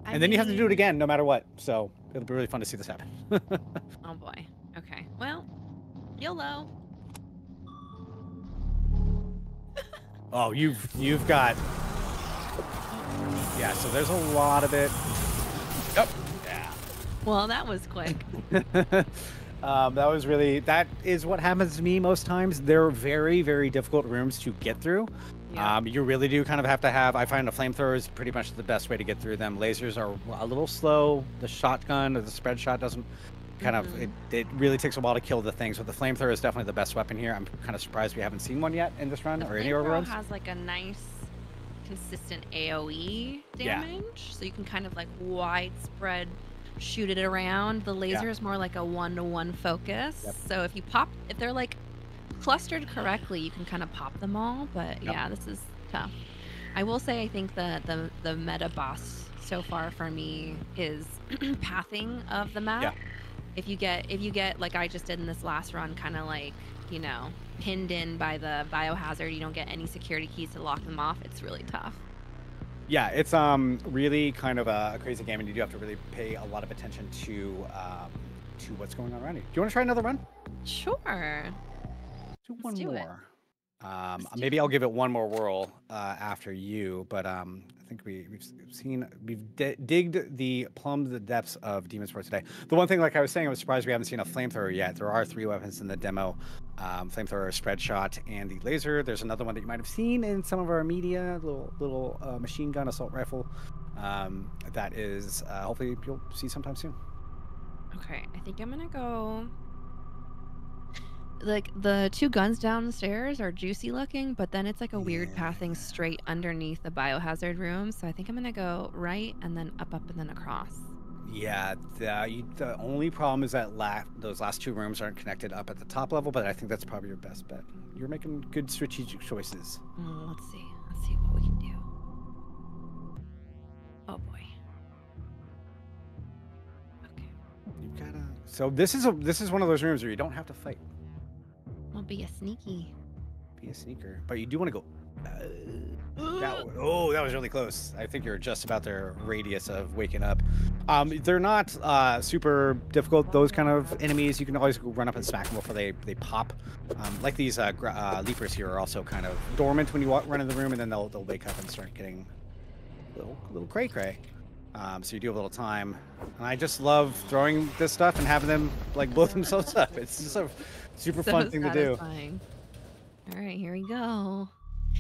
And then you have to do it again no matter what. So it'll be really fun to see this happen. Oh boy. Okay. Well, YOLO. Oh, you've got. Yeah, so there's a lot of it. Yep. Yeah. Well, that was quick. That is what happens to me most times. They're very, very difficult rooms to get through. Yeah. You really do kind of have to have, I find a flamethrower is pretty much the best way to get through them. Lasers are a little slow. The shotgun or the spread shot doesn't kind of, it really takes a while to kill the things, but the flamethrower is definitely the best weapon here. I'm kind of surprised we haven't seen one yet in this run The or any other flamethrower runs. has like a nice, consistent AOE Yeah. damage, so you can kind of like widespread shoot it around. The laser is more like a one-to-one focus. Yep. So if they're like clustered correctly, you can kind of pop them all. But Yep. yeah, this is tough. I will say I think the meta boss so far for me is pathing of the map. Yeah. If you get like I just did in this last run, kind of like, you know, pinned in by the biohazard, you don't get any security keys to lock them off. It's really tough. Yeah, it's really kind of a crazy game, and you do have to really pay a lot of attention to what's going on around you. Do you want to try another run? Sure. Do Let's one do it. more. Let's do Maybe it. I'll give it one more whirl after you, but I think we've digged plumbed the depths of Demon Spore today. The one thing, like I was saying, I was surprised we haven't seen a flamethrower yet. There are 3 weapons in the demo: flamethrower, spread shot, and the laser. There's another one that you might have seen in some of our media, little machine gun assault rifle. That is hopefully you'll see sometime soon. Okay, I think I'm gonna go. Like the 2 guns downstairs are juicy looking, but then it's like a weird pathing straight underneath the biohazard room. So I think I'm gonna go right and then up, and then across. Yeah, the only problem is that those last 2 rooms aren't connected up at the top level, but I think that's probably your best bet. You're making good strategic choices. Let's see. Let's see what we can do. Oh boy. Okay. You've gotta. So this is one of those rooms where you don't have to fight. I'll be a sneaky. Be a sneaker, but you do want to go. That was really close. I think you're just about their radius of waking up. They're not super difficult. Those kind of enemies, you can always run up and smack them before they pop. Like these leapers here are also kind of dormant when you run in the room, and then they'll wake up and start getting little cray cray. So you do have a little time, and I just love throwing this stuff and having them like blow themselves up. It's just a super fun thing to do. All right, here we go.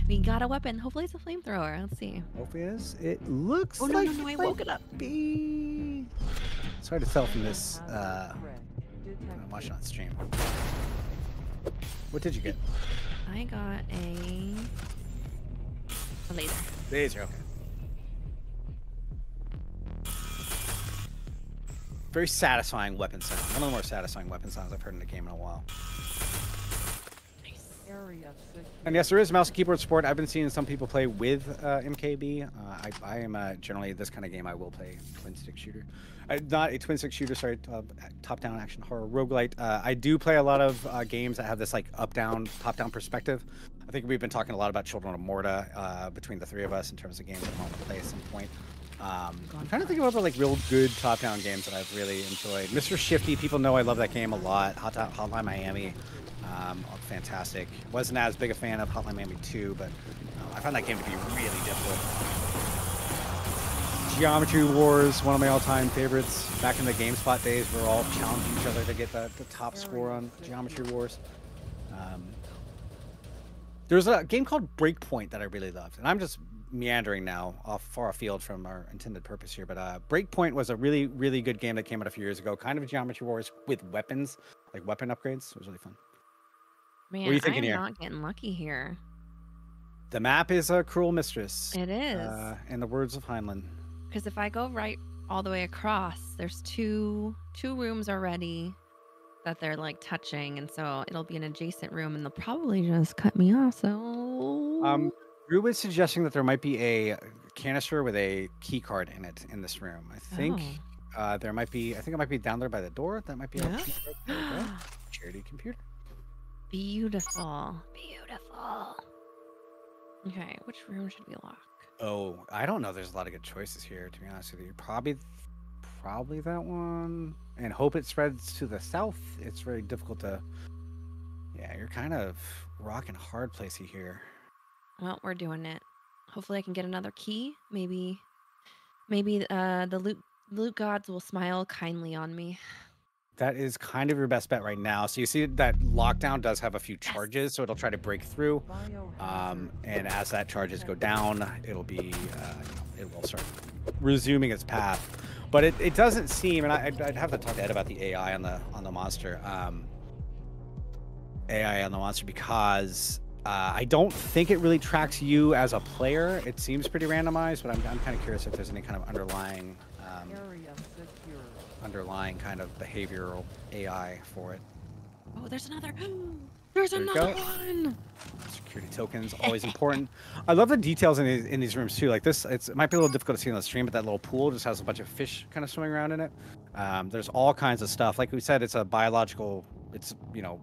We got a weapon. Hopefully it's a flamethrower. Let's see. Hopefully it is. It looks Oh, like no, I woke it up. It's hard to tell from this. I'm watching on stream. What did you get? I got a laser. Laser, okay. Very satisfying weapon sound. One of the more satisfying weapon sounds I've heard in the game in a while. And yes, there is mouse and keyboard support. I've been seeing some people play with MKB. I am generally this kind of game. I will play twin stick shooter, not a twin stick shooter. Sorry, top-down action horror roguelite. I do play a lot of games that have this like up-down, top-down perspective. I think we've been talking a lot about Children of Morta between the 3 of us in terms of games that I want to play at some point. I'm trying to think of other like real good top-down games that I've really enjoyed. Mr. Shifty, people know I love that game a lot. Hotline Miami. Fantastic. Wasn't as big a fan of Hotline Miami 2, but I found that game to be really difficult. Geometry Wars, one of my all-time favorites. Back in the GameSpot days, we were all challenging each other to get the top score on Geometry Wars. There's a game called Breakpoint that I really loved, and I'm just meandering now far afield from our intended purpose here, but Breakpoint was a really, really good game that came out a few years ago, kind of a Geometry Wars with weapons. like weapon upgrades. It was really fun. What are Man, you I thinking am here? not getting lucky here. The map is a cruel mistress. It is. In the words of Heinlein. Because if I go right all the way across, there's two rooms already that they're like touching, and so it'll be an adjacent room, and they'll probably just cut me off. So Drew is suggesting that there might be a canister with a key card in it in this room. I think there might be. I think it might be down there by the door. That might be a key card. There we go. Charity computer. Beautiful, beautiful. Okay, which room should we lock? Oh, I don't know. There's a lot of good choices here, to be honest with you. Probably that one. And hope it spreads to the south. It's very difficult to. Yeah, you're kind of rocking hard placey here. Well, we're doing it. Hopefully, I can get another key. Maybe the loot gods will smile kindly on me. That is kind of your best bet right now. So you see that lockdown does have a few charges, so it'll try to break through. And as that charges go down, it'll be, it will start resuming its path. But it doesn't seem, and I'd have to talk to Ed about the AI on the monster. AI on the monster, because I don't think it really tracks you as a player. It seems pretty randomized, but I'm kind of curious if there's any kind of underlying kind of behavioral AI for it. Oh, there's another. There's another one. Security tokens always important. I love the details in these rooms too. Like this, it might be a little difficult to see on the stream, but that little pool just has a bunch of fish kind of swimming around in it. There's all kinds of stuff. Like we said, it's a biological. It's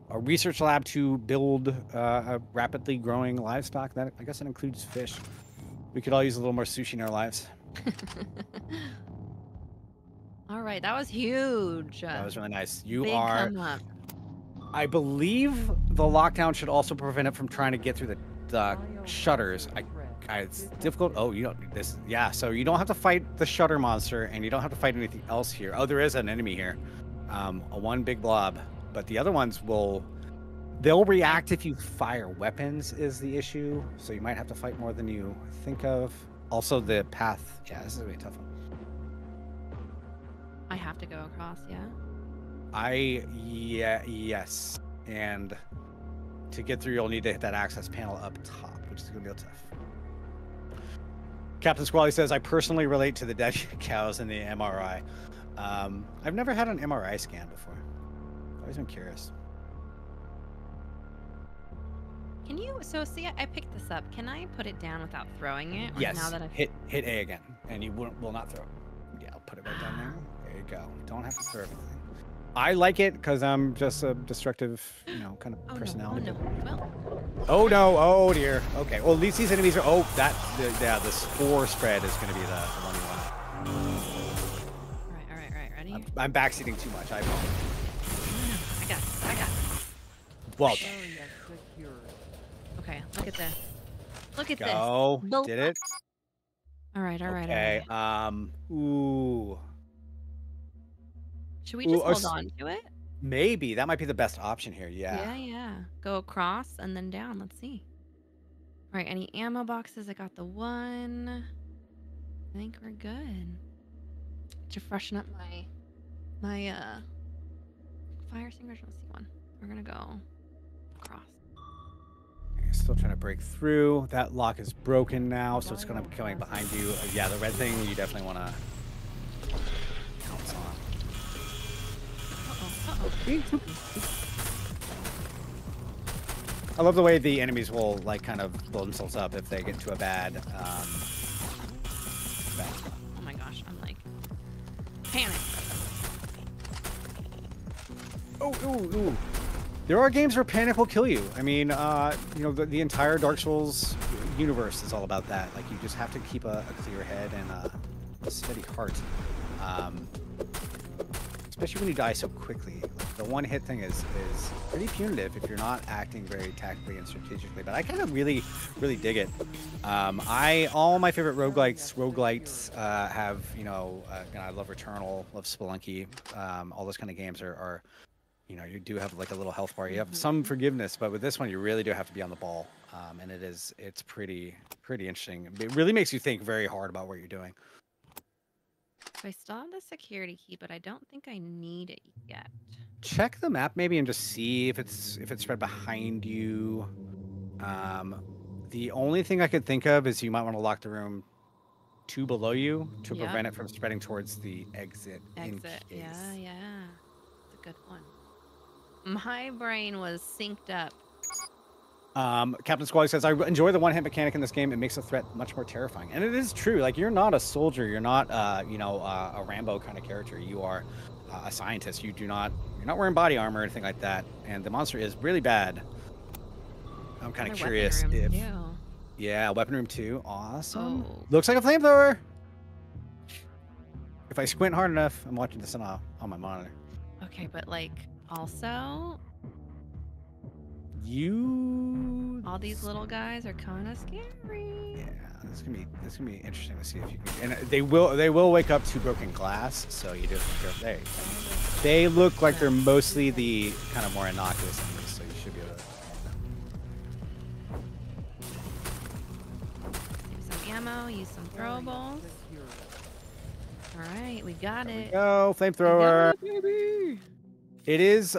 a research lab to build a rapidly growing livestock. That I guess it includes fish. We could all use a little more sushi in our lives. All right, that was huge. That was really nice. I believe the lockdown should also prevent it from trying to get through the shutters. It's difficult. Oh, you don't need this. Yeah, so you don't have to fight the shutter monster, and you don't have to fight anything else here. Oh, there is an enemy here. One big blob. But the other ones they'll react if you fire weapons is the issue. So you might have to fight more than you think of. Also, the path. Yeah, this is going to be a tough one. I have to go across, yeah? Yes. And to get through, you'll need to hit that access panel up top, which is going to be a little tough. Captain Squally says, I personally relate to the dead cows in the MRI. I've never had an MRI scan before. I've always been curious. Can you, see, I picked this up. Can I put it down without throwing it? Yes, now that I've... hit A again, and you will not throw it. Yeah, I'll put it right down there. There you go. You don't have to throw everything. I like it because I'm just a destructive, kind of personality. No. Well. Oh no! Oh dear. Okay. Well, at least these enemies are. Oh, the spore spread is going to be the one you want. All right. Ready? I'm backseating too much. I got it. Well. Okay. Look at this. Look at this. Go. Did it? All right. Okay. Ooh. Should we just hold on to it? Maybe. That might be the best option here. Yeah. Yeah. Go across and then down. Let's see. All right. Any ammo boxes? I got the one. I think we're good. To freshen up my fire extinguisher. Let's see one. We're gonna go across. Still trying to break through. That lock is broken now, so it's going to be coming behind you. Yeah, the red thing you definitely want to pounce on. I love the way the enemies will kind of build themselves up if they get to a bad spot. Oh my gosh, I'm like panicked. Ooh. There are games where panic will kill you. I mean, the entire Dark Souls universe is all about that. Like, you just have to keep a clear head and a steady heart. Especially when you die so quickly. Like, the one-hit thing is pretty punitive if you're not acting very tactically and strategically. But I kind of really, really dig it. All my favorite roguelites have, I love Returnal, love Spelunky. All those kind of games are you do have like a little health bar. You have some forgiveness, but with this one, you really do have to be on the ball. And it's pretty interesting. It really makes you think very hard about what you're doing. So I still have the security key, but I don't think I need it yet. Check the map maybe and just see if it's spread behind you. The only thing I could think of is you might want to lock the room 2 below you to Yep. prevent it from spreading towards the exit. Exit. In case. Yeah. It's a good one. My brain was synced up. Captain Squally says, I enjoy the one-hit mechanic in this game. It makes the threat much more terrifying. And it is true. Like, you're not a soldier. You're not, a Rambo kind of character. You are a scientist. You're not wearing body armor or anything like that. And the monster is really bad. I'm kind of curious if... Yeah, weapon room 2. Awesome. Oh. Looks like a flamethrower. If I squint hard enough, I'm watching this on my monitor. Okay, but like also all these little guys are kind of scary. Yeah, this is gonna be interesting to see if you can. And they will wake up to broken glass, so you do have to go. They look like they're mostly the kind of more innocuous enemies, so you should be able to. Use some ammo. Use some throwables. All right, we got it. Go flamethrower, baby. It is.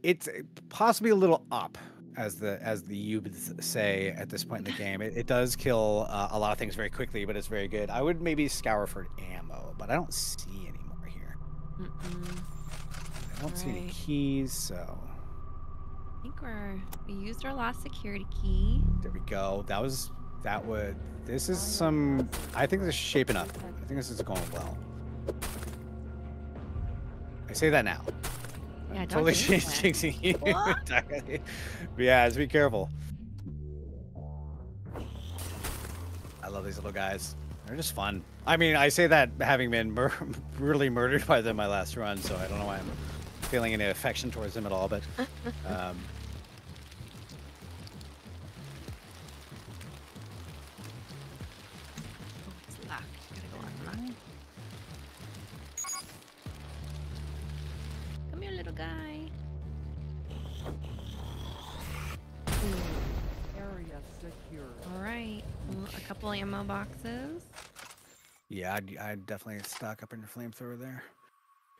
It's possibly a little up, as the youths say at this point in the game. It does kill a lot of things very quickly, but it's very good. I would maybe scour for ammo, but I don't see any more here. I don't see any keys, so. I think we used our last security key. There we go. This is some. I think this is shaping up. I think this is going well. I say that now. Yeah, I'm totally jinxing you. Yeah, just be careful. I love these little guys. They're just fun. I mean, I say that having been brutally murdered by them my last run, so I don't know why I'm feeling any affection towards them at all, but It's locked. Gotta go unlock. Come here, little guy. Area secure. All right, a couple ammo boxes. yeah, I'd definitely stock up in your flamethrower there.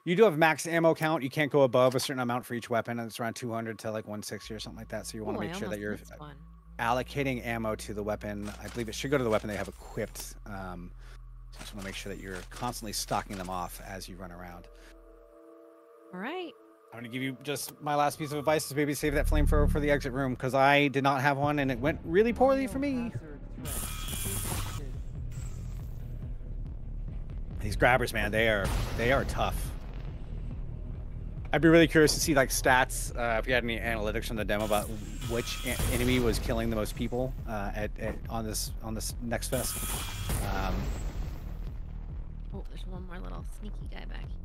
You do have max ammo count. You can't go above a certain amount for each weapon, and it's around 200 to like 160 or something like that. So you want to make sure that you're allocating ammo to the weapon. I believe it should go to the weapon they have equipped. So just want to make sure that you're constantly stocking them off as you run around. All right. I'm going to give you just my last piece of advice is maybe save that flamethrower for the exit room, because I did not have one and it went really poorly for me. These grabbers, man, they are tough. I'd be really curious to see like stats, if you had any analytics from the demo about which enemy was killing the most people on this Next Fest. Oh, there's one more little sneaky guy back here.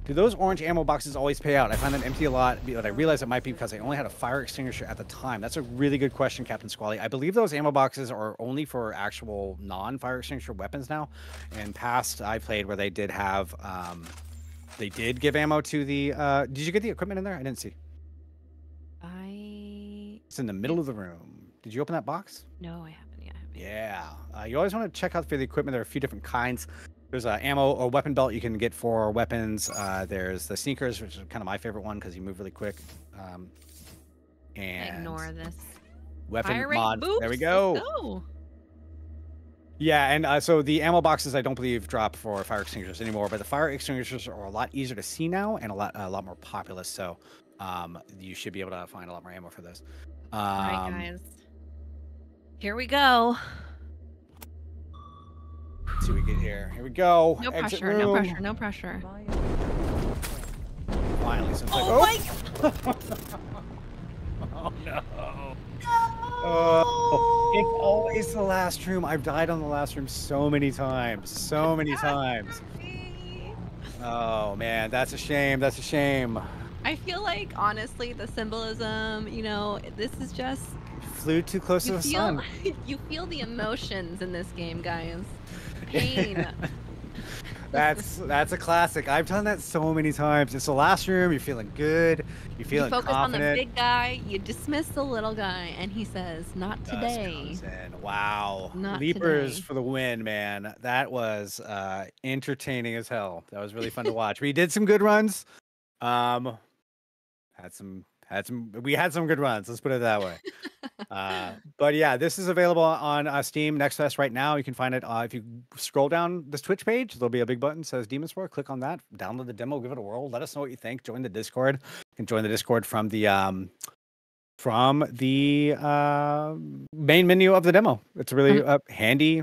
Do those orange ammo boxes always pay out? I find them empty a lot, but I realize it might be because I only had a fire extinguisher at the time. That's a really good question, Captain Squally. I believe those ammo boxes are only for actual non-fire extinguisher weapons now. In past, I played where they did have, they did give ammo to the. Did you get the equipment in there? I didn't see. It's in the middle of the room. Did you open that box? No, I haven't yet. Yeah. You always want to check out for the equipment. There are a few different kinds. There's an ammo or weapon belt you can get for weapons. There's the sneakers, which is kind of my favorite one because you move really quick. And ignore this. Weapon mod. There we go. Oh. Yeah, and so the ammo boxes I don't believe drop for fire extinguishers anymore, but the fire extinguishers are a lot easier to see now and a lot more populous. So you should be able to find a lot more ammo for those. All right, guys. Here we go. Let's see what we get here. Here we go. No Exit pressure, room. no pressure, no pressure. Finally, some Oh my god. Oh no. Oh, it's always the last room. I've died on the last room so many times. So many times. Oh man, that's a shame. That's a shame. I feel like honestly the symbolism, you know, this is just Flew too close to the sun. You feel the emotions in this game, guys. Pain. That's a classic. I've done that so many times. It's the last room. You're feeling good. You're You feeling focus on the confident. big guy, you dismiss the little guy, and he says, "Not Dust today. comes in. Wow. Not Leapers today." for the win, man. That was entertaining as hell. That was really fun to watch. We did some good runs. Um we had some good runs. Let's put it that way. But yeah, this is available on Steam Next Fest right now. You can find it if you scroll down this Twitch page. There'll be a big button that says Demon Spore. Click on that. Download the demo. Give it a whirl. Let us know what you think. Join the Discord. You can join the Discord from the main menu of the demo. It's a really I'm handy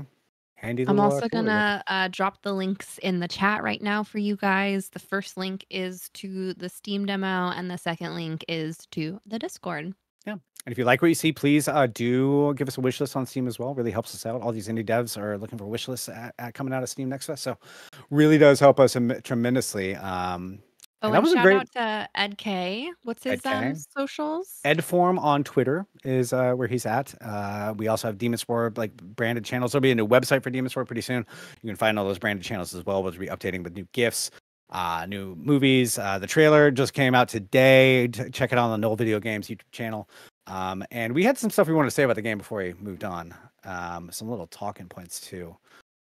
I'm little also tool here. gonna drop the links in the chat right now for you guys. The first link is to the Steam demo, and the second link is to the Discord. Yeah. And if you like what you see, please do give us a wish list on Steam as well. Really helps us out. All these indie devs are looking for wish lists at coming out of Steam Next Fest. So really does help us tremendously. Oh, And that and was a shout great out to Ed K. What's his Ed K. socials? Edform on Twitter is where he's at. We also have Demon Spore like branded channels. There'll be a new website for Demon Spore pretty soon. You can find all those branded channels as well. We'll be updating with new gifts, new movies. The trailer just came out today. Check it out on the Null Video Games YouTube channel. And we had some stuff we wanted to say about the game before we moved on. Some little talking points too.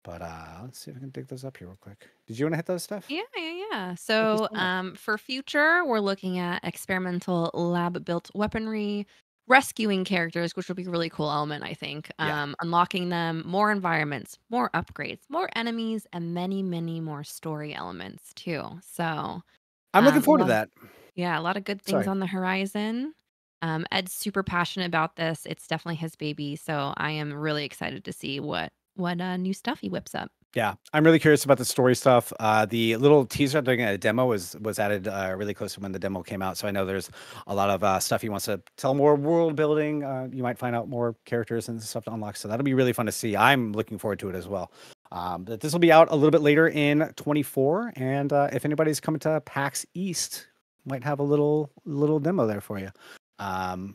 But let's see if I can dig those up here real quick. Did you want to hit those stuff? Yeah. Hit this So, one up. for future, we're looking at experimental lab-built weaponry, rescuing characters, which will be a really cool element, I think. Yeah. Unlocking them, more environments, more upgrades, more enemies, and many, many more story elements too. So, I'm looking a forward to lot of that. yeah, a lot of good things Sorry. on the horizon. Ed's super passionate about this. It's definitely his baby, so I am really excited to see what new stuff he whips up. Yeah, I'm really curious about the story stuff. The little teaser during a demo was added really close to when the demo came out. So I know there's a lot of stuff he wants to tell, more world building. You might find out more characters and stuff to unlock. So that'll be really fun to see. I'm looking forward to it as well. But this will be out a little bit later in 24. And if anybody's coming to PAX East, might have a little demo there for you.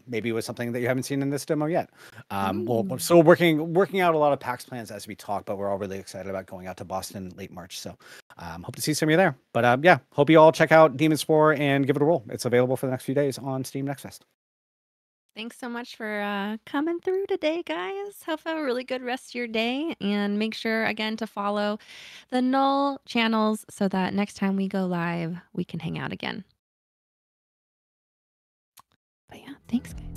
Maybe with something that you haven't seen in this demo yet. We're Ooh. still working out a lot of PAX plans as we talk, but we're all really excited about going out to Boston late March. So hope to see some of you there. But yeah, hope you all check out Demon Spore and give it a roll. It's available for the next few days on Steam Next Fest. Thanks so much for coming through today, guys. Hope you have a really good rest of your day. And make sure, again, to follow the Null channels so that next time we go live, we can hang out again. But yeah, thanks, guys.